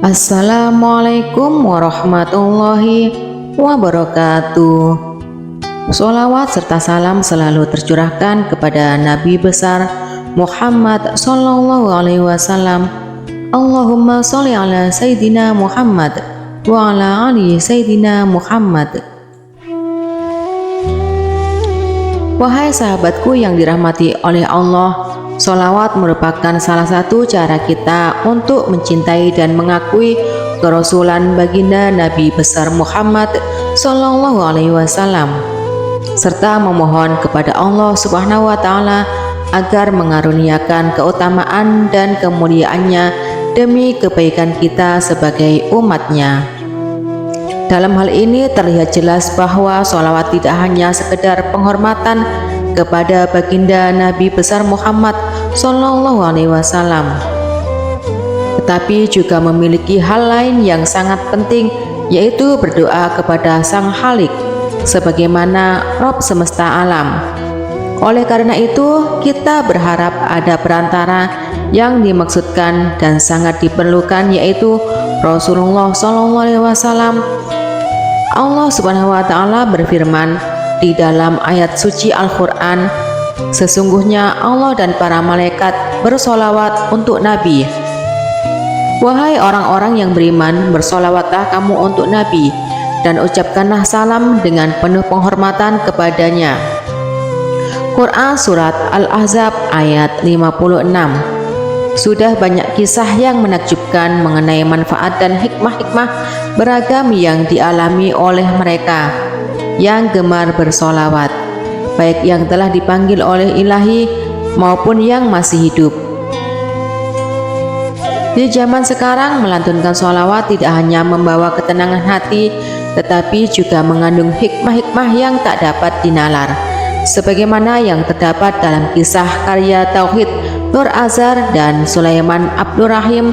Assalamualaikum warahmatullahi wabarakatuh. Sholawat serta salam selalu tercurahkan kepada Nabi besar Muhammad Sallallahu Alaihi Wasallam. Allahumma sholli ala Sayyidina Muhammad wa ala ali Sayyidina Muhammad. Wahai sahabatku yang dirahmati oleh Allah, sholawat merupakan salah satu cara kita untuk mencintai dan mengakui kerasulan baginda Nabi besar Muhammad Sallallahu Alaihi Wasallam, serta memohon kepada Allah Subhanahu wa Ta'ala agar mengaruniakan keutamaan dan kemuliaannya demi kebaikan kita sebagai umatnya. Dalam hal ini terlihat jelas bahwa sholawat tidak hanya sekedar penghormatan kepada baginda Nabi besar Muhammad Sallallahu Alaihi Wasallam, tetapi juga memiliki hal lain yang sangat penting, yaitu berdoa kepada Sang Khalik sebagaimana Rabb semesta alam. Oleh karena itu, kita berharap ada perantara yang dimaksudkan dan sangat diperlukan, yaitu Rasulullah Sallallahu Alaihi Wasallam. Allah Subhanahu wa Ta'ala berfirman di dalam ayat suci Al-Quran, sesungguhnya Allah dan para malaikat bersolawat untuk Nabi. Wahai orang-orang yang beriman, bersolawatlah kamu untuk Nabi dan ucapkanlah salam dengan penuh penghormatan kepadanya. Quran Surat Al-Ahzab ayat 56. Sudah banyak kisah yang menakjubkan mengenai manfaat dan hikmah-hikmah beragam yang dialami oleh mereka yang gemar bersolawat, baik yang telah dipanggil oleh Ilahi maupun yang masih hidup. Di zaman sekarang, melantunkan sholawat tidak hanya membawa ketenangan hati, tetapi juga mengandung hikmah-hikmah yang tak dapat dinalar, sebagaimana yang terdapat dalam kisah karya Tauhid Nur Azhar dan Sulaiman Abdurrahim.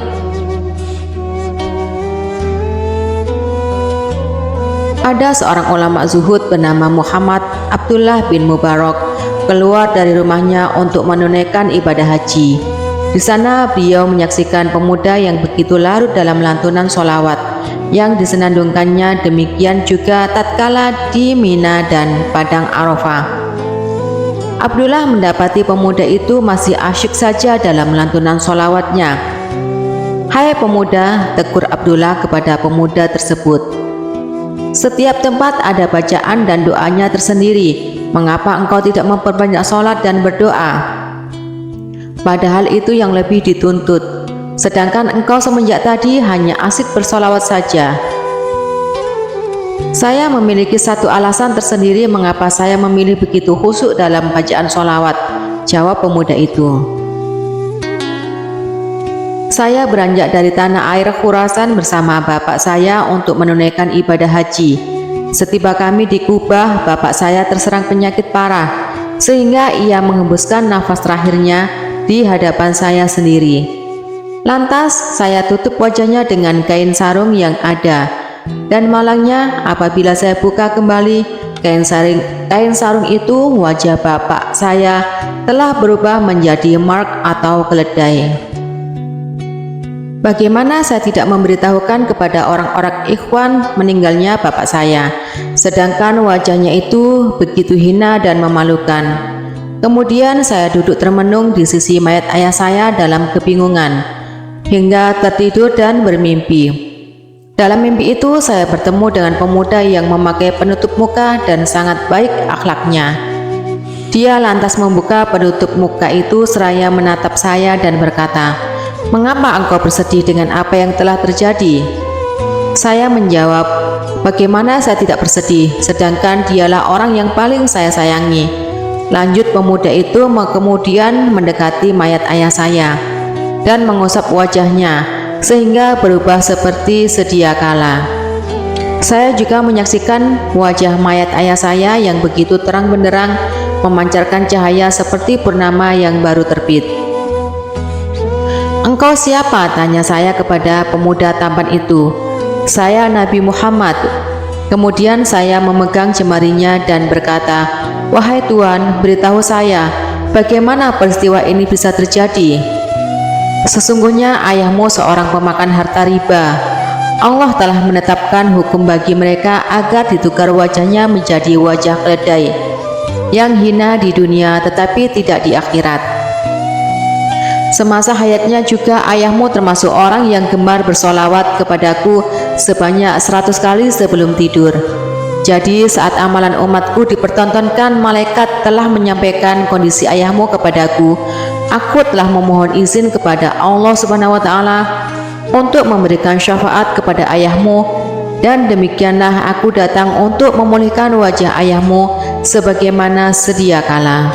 Ada seorang ulama zuhud bernama Muhammad Abdullah bin Mubarak keluar dari rumahnya untuk menunaikan ibadah haji. Di sana beliau menyaksikan pemuda yang begitu larut dalam lantunan sholawat yang disenandungkannya, demikian juga tatkala di Mina dan Padang Arafah. Abdullah mendapati pemuda itu masih asyik saja dalam lantunan sholawatnya. Hai pemuda, tegur Abdullah kepada pemuda tersebut, setiap tempat ada bacaan dan doanya tersendiri. Mengapa engkau tidak memperbanyak sholat dan berdoa? Padahal itu yang lebih dituntut. Sedangkan engkau semenjak tadi hanya asik bersolawat saja. Saya memiliki satu alasan tersendiri mengapa saya memilih begitu khusyuk dalam bacaan sholawat, jawab pemuda itu. Saya beranjak dari tanah air Khurasan bersama bapak saya untuk menunaikan ibadah haji. Setiba kami di Kubah, bapak saya terserang penyakit parah, sehingga ia menghembuskan nafas terakhirnya di hadapan saya sendiri. Lantas saya tutup wajahnya dengan kain sarung yang ada, dan malangnya apabila saya buka kembali kain sarung itu, wajah bapak saya telah berubah menjadi mark atau keledai. Bagaimana saya tidak memberitahukan kepada orang-orang ikhwan meninggalnya bapak saya, sedangkan wajahnya itu begitu hina dan memalukan. Kemudian saya duduk termenung di sisi mayat ayah saya dalam kebingungan, hingga tertidur dan bermimpi. Dalam mimpi itu saya bertemu dengan pemuda yang memakai penutup muka dan sangat baik akhlaknya. Dia lantas membuka penutup muka itu seraya menatap saya dan berkata, "Mengapa engkau bersedih dengan apa yang telah terjadi?" Saya menjawab, "Bagaimana saya tidak bersedih, sedangkan dialah orang yang paling saya sayangi." Lanjut pemuda itu kemudian mendekati mayat ayah saya dan mengusap wajahnya sehingga berubah seperti sedia kala. Saya juga menyaksikan wajah mayat ayah saya yang begitu terang benderang, memancarkan cahaya seperti purnama yang baru terbit. "Engkau siapa?" tanya saya kepada pemuda tampan itu. "Saya Nabi Muhammad." Kemudian saya memegang jemarinya dan berkata, "Wahai Tuan, beritahu saya, bagaimana peristiwa ini bisa terjadi?" Sesungguhnya ayahmu seorang pemakan harta riba. Allah telah menetapkan hukum bagi mereka agar ditukar wajahnya menjadi wajah keledai yang hina di dunia tetapi tidak di akhirat. Semasa hayatnya juga ayahmu termasuk orang yang gemar bersolawat kepadaku sebanyak 100 kali sebelum tidur. Jadi saat amalan umatku dipertontonkan, malaikat telah menyampaikan kondisi ayahmu kepadaku. Aku telah memohon izin kepada Allah Subhanahu wa Ta'ala untuk memberikan syafaat kepada ayahmu, dan demikianlah aku datang untuk memulihkan wajah ayahmu sebagaimana sedia kala.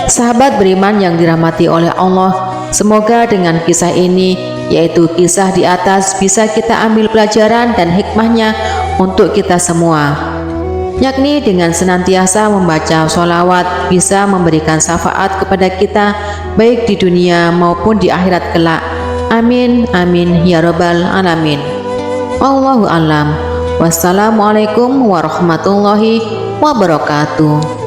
Sahabat beriman yang dirahmati oleh Allah, semoga dengan kisah ini, yaitu kisah di atas, bisa kita ambil pelajaran dan hikmahnya untuk kita semua, yakni dengan senantiasa membaca sholawat bisa memberikan syafaat kepada kita baik di dunia maupun di akhirat kelak. Amin amin ya rabbal alamin. Wallahu alam. Wassalamualaikum warahmatullahi wabarakatuh.